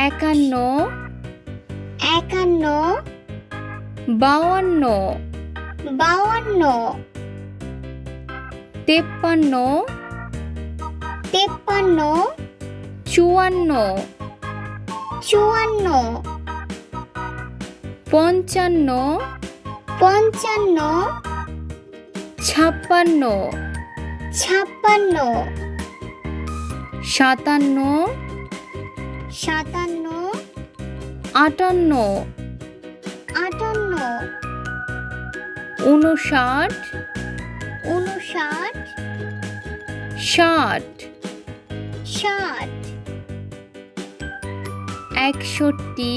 একান্ন, একান্ন, বাউান্ন, বাউান্ন, তেপ্পান্ন, তেপ্পান্ন, চুয়ান্ন, চুয়ান্ন, পঞ্চান্ন, পঞ্চান্ন, ছাপ্পান্ন, ছাপ্পান্ন, সাতান্ন, সাতান্ন, আটান্ন, আটান্ন, ঊনষাট, ঊনষাট, ষাট, ষাট, একষট্টি,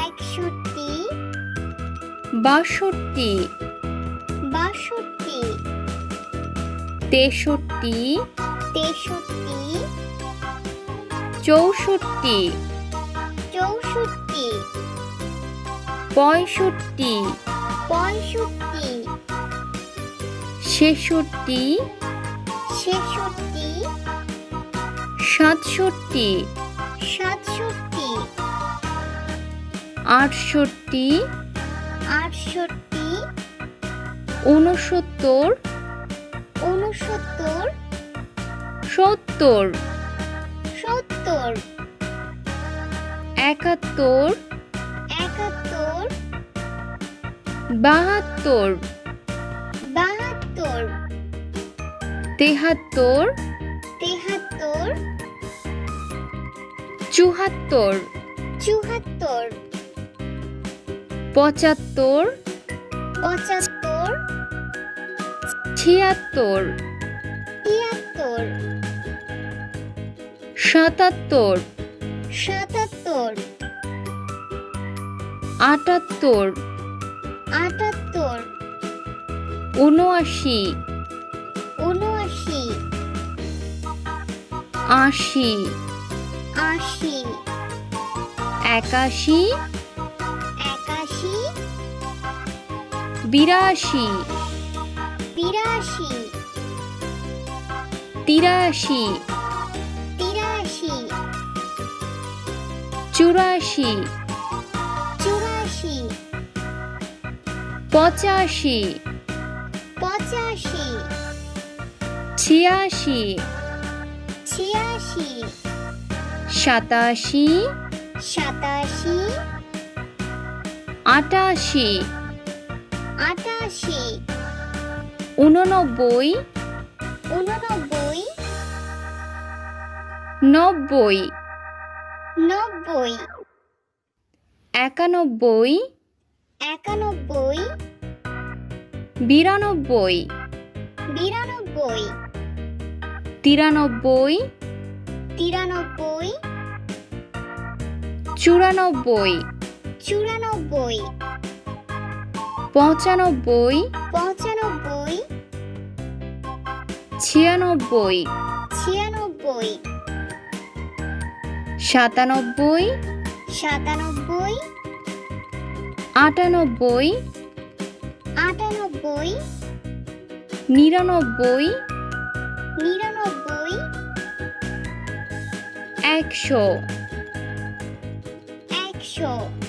একষট্টি, বাষট্টি, বাষট্টি, তেষট্টি, তেষট্টি, চৌষট্টি, চৌষট্টি, পঁয়ষট্টি, পঁয়ষট্টি, ছেষট্টি, ছেষট্টি, সাতষট্টি, সাতষট্টি, আটষট্টি, আটষট্টি, ঊনসত্তর, ঊনসত্তর, সত্তর, সত্তর, একাত্তর, একাত্তর, বাহাত্তর, বাহাত্তর, তেহাত্তর, তেহাত্তর, চুয়াত্তর, চুয়াত্তর, পঁচাত্তর, পঁচাত্তর, ছিয়াত্তর, তিয়াত্তর, সাতাত্তর, সাতাত্তর, আটাত্তর, আটাত্তর, ঊনআশি, ঊনআশি, আশি, আশি, একাশি, একাশি, বিরাশি, বিরাশি, তিরাশি, তিরাশি, চুরাশি, চুরাশি, পঁচাশি, পঁচাশি, ছিয়াশি, ছিয়াশি, সাতাশি, সাতাশি, আটাশি, আটাশি, ঊননব্বই, ঊননব্বই, নব্বই, নব্বই, একানব্বই, একানব্বই, বিরানব্বই, বিরানব্বই, তিরানব্বই, তিরানব্বই, চুরানব্বই, চুরানব্বই, পঁচানব্বই, পঁচানব্বই, ছিয়ানব্বই, ছিয়ানব্বই, সাতানব্বই, সাতানব্বই, আটানব্বই, আটানব্বই, নিরানব্বই, নিরানব্বই, একশো। একশো।